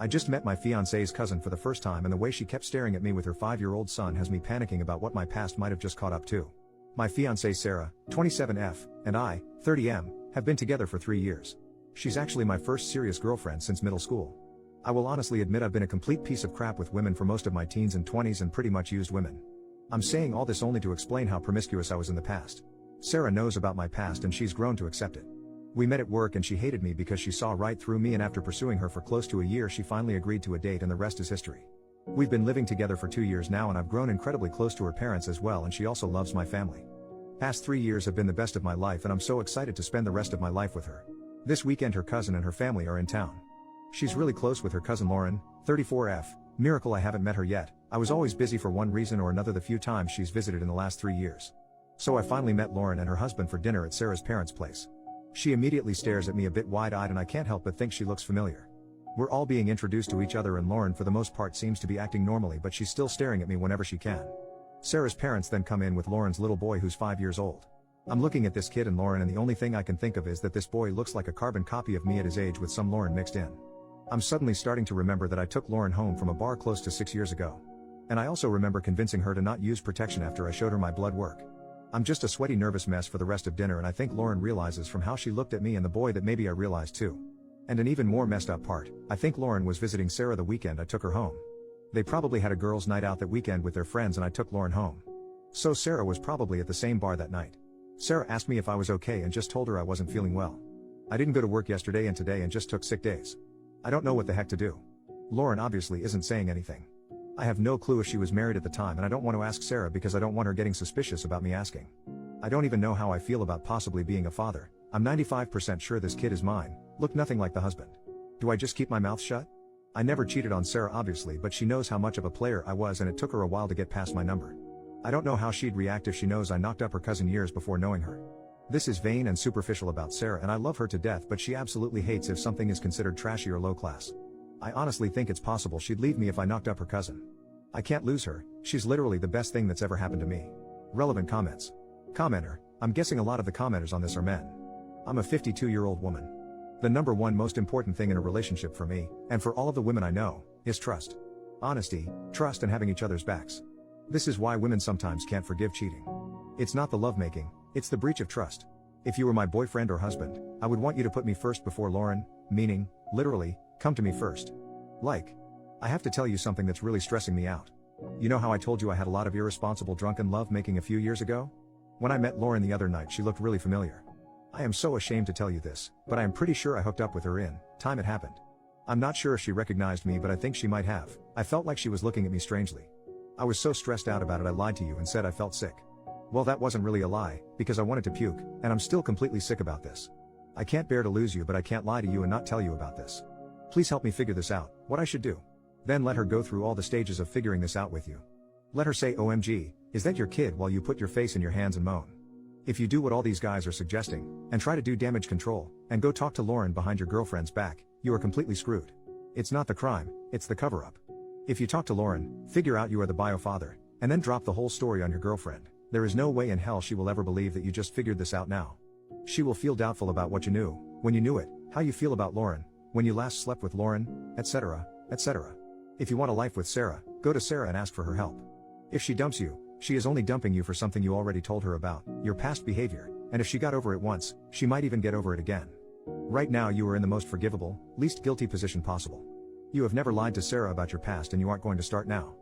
I just met my fiancée's cousin for the first time, and the way she kept staring at me with her 5-year-old son has me panicking about what my past might have just caught up to. My fiancée Sarah, 27F, and I, 30M, have been together for 3 years. She's actually my first serious girlfriend since middle school. I will honestly admit I've been a complete piece of crap with women for most of my teens and 20s and pretty much used women. I'm saying all this only to explain how promiscuous I was in the past. Sarah knows about my past and she's grown to accept it. We met at work and she hated me because she saw right through me, and after pursuing her for close to a year she finally agreed to a date, and the rest is history. We've been living together for 2 years now and I've grown incredibly close to her parents as well, and she also loves my family. Past 3 years have been the best of my life and I'm so excited to spend the rest of my life with her. This weekend her cousin and her family are in town. She's really close with her cousin Lauren, 34F, miracle I haven't met her yet. I was always busy for one reason or another the few times she's visited in the last 3 years. So I finally met Lauren and her husband for dinner at Sarah's parents' place. She immediately stares at me a bit wide-eyed and I can't help but think she looks familiar. We're all being introduced to each other and Lauren for the most part seems to be acting normally, but she's still staring at me whenever she can. Sarah's parents then come in with Lauren's little boy who's 5 years old. I'm looking at this kid and Lauren and the only thing I can think of is that this boy looks like a carbon copy of me at his age with some Lauren mixed in. I'm suddenly starting to remember that I took Lauren home from a bar close to 6 years ago. And I also remember convincing her to not use protection after I showed her my blood work. I'm just a sweaty nervous mess for the rest of dinner, and I think Lauren realizes from how she looked at me and the boy that maybe I realized too. And an even more messed up part, I think Lauren was visiting Sarah the weekend I took her home. They probably had a girls' night out that weekend with their friends and I took Lauren home. So Sarah was probably at the same bar that night. Sarah asked me if I was okay and just told her I wasn't feeling well. I didn't go to work yesterday and today and just took sick days. I don't know what the heck to do. Lauren obviously isn't saying anything. I have no clue if she was married at the time, and I don't want to ask Sarah because I don't want her getting suspicious about me asking. I don't even know how I feel about possibly being a father. I'm 95% sure this kid is mine, look nothing like the husband. Do I just keep my mouth shut? I never cheated on Sarah obviously, but she knows how much of a player I was and it took her a while to get past my number. I don't know how she'd react if she knows I knocked up her cousin years before knowing her. This is vain and superficial about Sarah and I love her to death, but she absolutely hates if something is considered trashy or low class. I honestly think it's possible she'd leave me if I knocked up her cousin. I can't lose her, she's literally the best thing that's ever happened to me. Relevant comments. Commenter, I'm guessing a lot of the commenters on this are men. I'm a 52-year-old woman. The number one most important thing in a relationship for me, and for all of the women I know, is trust. Honesty, trust, and having each other's backs. This is why women sometimes can't forgive cheating. It's not the lovemaking, it's the breach of trust. If you were my boyfriend or husband, I would want you to put me first before Lauren, meaning, literally, come to me first. Like, I have to tell you something that's really stressing me out. You know how I told you I had a lot of irresponsible drunken lovemaking a few years ago? When I met Lauren the other night she looked really familiar. I am so ashamed to tell you this, but I am pretty sure I hooked up with her in time it happened. I'm not sure if she recognized me, but I think she might have. I felt like she was looking at me strangely. I was so stressed out about it I lied to you and said I felt sick. Well, that wasn't really a lie, because I wanted to puke, and I'm still completely sick about this. I can't bear to lose you, but I can't lie to you and not tell you about this. Please help me figure this out, what I should do. Then let her go through all the stages of figuring this out with you. Let her say OMG, is that your kid, while you put your face in your hands and moan. If you do what all these guys are suggesting, and try to do damage control, and go talk to Lauren behind your girlfriend's back, you are completely screwed. It's not the crime, it's the cover-up. If you talk to Lauren, figure out you are the bio father, and then drop the whole story on your girlfriend, there is no way in hell she will ever believe that you just figured this out now. She will feel doubtful about what you knew, when you knew it, how you feel about Lauren, when you last slept with Lauren, etc., etc. If you want a life with Sarah, go to Sarah and ask for her help. If she dumps you, she is only dumping you for something you already told her about, your past behavior, and if she got over it once, she might even get over it again. Right now you are in the most forgivable, least guilty position possible. You have never lied to Sarah about your past and you aren't going to start now.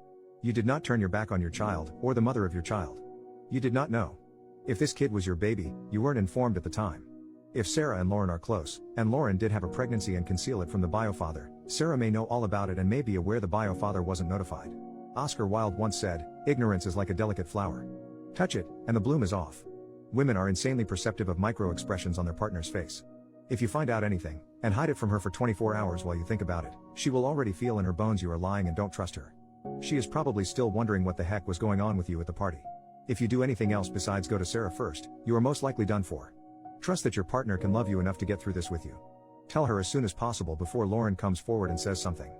You did not turn your back on your child, or the mother of your child. You did not know. If this kid was your baby, you weren't informed at the time. If Sarah and Lauren are close, and Lauren did have a pregnancy and conceal it from the bio father, Sarah may know all about it and may be aware the bio father wasn't notified. Oscar Wilde once said, ignorance is like a delicate flower. Touch it, and the bloom is off. Women are insanely perceptive of micro-expressions on their partner's face. If you find out anything, and hide it from her for 24 hours while you think about it, she will already feel in her bones you are lying and don't trust her. She is probably still wondering what the heck was going on with you at the party. If you do anything else besides go to Sarah first, you are most likely done for. Trust that your partner can love you enough to get through this with you. Tell her as soon as possible before Lauren comes forward and says something.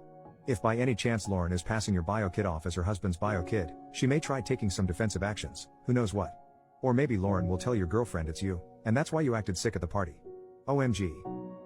If by any chance Lauren is passing your bio kid off as her husband's bio kid, she may try taking some defensive actions, who knows what. Or maybe Lauren will tell your girlfriend it's you, and that's why you acted sick at the party. OMG.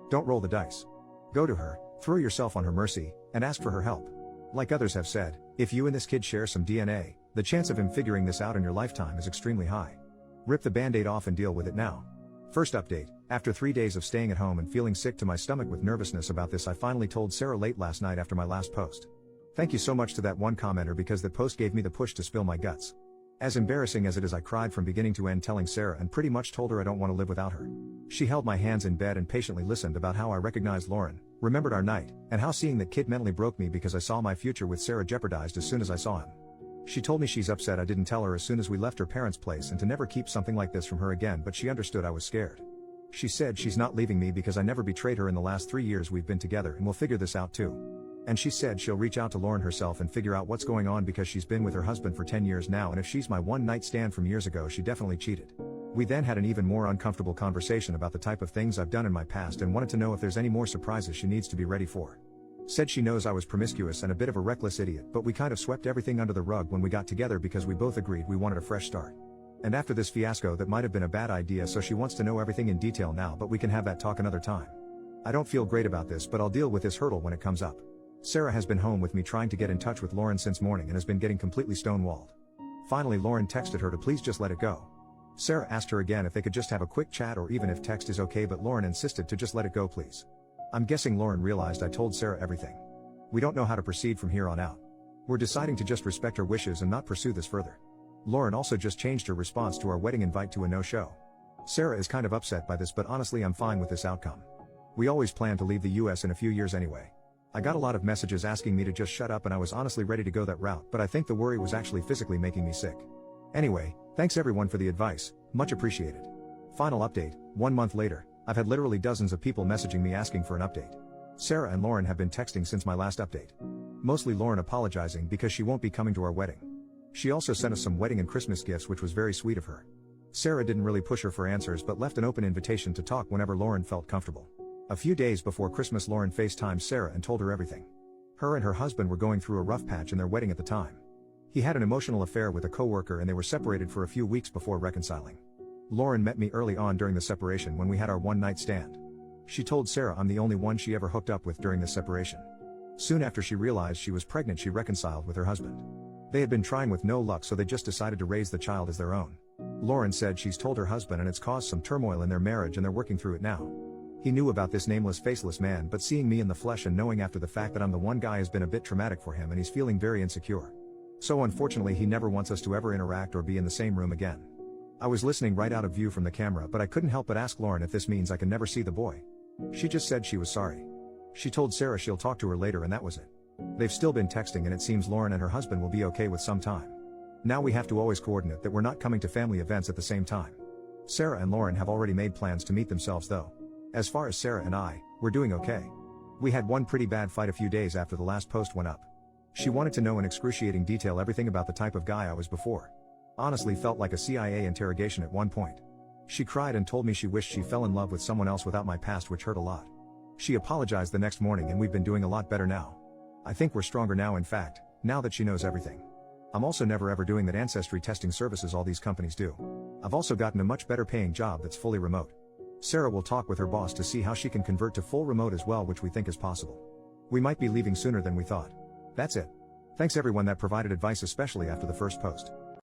Don't roll the dice. Go to her, Throw yourself on her mercy, and ask for her help. Like others have said, if you and this kid share some DNA, the chance of him figuring this out in your lifetime is extremely high. Rip the band-aid off and deal with it now. First update, after 3 days of staying at home and feeling sick to my stomach with nervousness about this, I finally told Sarah late last night after my last post. Thank you so much to that one commenter because that post gave me the push to spill my guts. As embarrassing as it is, I cried from beginning to end telling Sarah and pretty much told her I don't want to live without her. She held my hands in bed and patiently listened about how I recognized Lauren, remembered our night, and how seeing that kid mentally broke me because I saw my future with Sarah jeopardized as soon as I saw him. She told me she's upset I didn't tell her as soon as we left her parents' place and to never keep something like this from her again, but she understood I was scared. She said she's not leaving me because I never betrayed her in the last 3 years we've been together and we'll figure this out too. And she said she'll reach out to Lauren herself and figure out what's going on because she's been with her husband for 10 years now, and if she's my one-night stand from years ago, she definitely cheated. We then had an even more uncomfortable conversation about the type of things I've done in my past and wanted to know if there's any more surprises she needs to be ready for. Said she knows I was promiscuous and a bit of a reckless idiot, but we kind of swept everything under the rug when we got together because we both agreed we wanted a fresh start. And after this fiasco that might have been a bad idea, so she wants to know everything in detail now, but we can have that talk another time. I don't feel great about this, but I'll deal with this hurdle when it comes up. Sarah has been home with me trying to get in touch with Lauren since morning and has been getting completely stonewalled. Finally, Lauren texted her to please just let it go. Sarah asked her again if they could just have a quick chat or even if text is okay, but Lauren insisted to just let it go please. I'm guessing Lauren realized I told Sarah everything. We don't know how to proceed from here on out. We're deciding to just respect her wishes and not pursue this further. Lauren also just changed her response to our wedding invite to a no-show. Sarah is kind of upset by this, but honestly I'm fine with this outcome. We always plan to leave the US in a few years anyway. I got a lot of messages asking me to just shut up and I was honestly ready to go that route, but I think the worry was actually physically making me sick. Anyway, thanks everyone for the advice, much appreciated. Final update, 1 month later, I've had literally dozens of people messaging me asking for an update. Sarah and Lauren have been texting since my last update. Mostly Lauren apologizing because she won't be coming to our wedding. She also sent us some wedding and Christmas gifts, which was very sweet of her. Sarah didn't really push her for answers but left an open invitation to talk whenever Lauren felt comfortable. A few days before Christmas, Lauren FaceTimed Sarah and told her everything. Her and her husband were going through a rough patch in their wedding at the time. He had an emotional affair with a coworker and they were separated for a few weeks before reconciling. Lauren met me early on during the separation when we had our one-night stand. She told Sarah I'm the only one she ever hooked up with during this separation. Soon after she realized she was pregnant, she reconciled with her husband. They had been trying with no luck, so they just decided to raise the child as their own. Lauren said she's told her husband and it's caused some turmoil in their marriage and they're working through it now. He knew about this nameless, faceless man, but seeing me in the flesh and knowing after the fact that I'm the one guy has been a bit traumatic for him and he's feeling very insecure. So unfortunately he never wants us to ever interact or be in the same room again. I was listening right out of view from the camera, but I couldn't help but ask Lauren if this means I can never see the boy. She just said she was sorry. She told Sarah she'll talk to her later and that was it. They've still been texting and it seems Lauren and her husband will be okay with some time. Now we have to always coordinate that we're not coming to family events at the same time. Sarah and Lauren have already made plans to meet themselves though. As far as Sarah and I, we're doing okay. We had one pretty bad fight a few days after the last post went up. She wanted to know in excruciating detail everything about the type of guy I was before. Honestly felt like a CIA interrogation at one point. She cried and told me she wished she fell in love with someone else without my past, which hurt a lot. She apologized the next morning and we've been doing a lot better now. I think we're stronger now, in fact, now that she knows everything. I'm also never ever doing that ancestry testing services all these companies do. I've also gotten a much better paying job that's fully remote. Sarah will talk with her boss to see how she can convert to full remote as well, which we think is possible. We might be leaving sooner than we thought. That's it. Thanks everyone that provided advice, especially after the first post.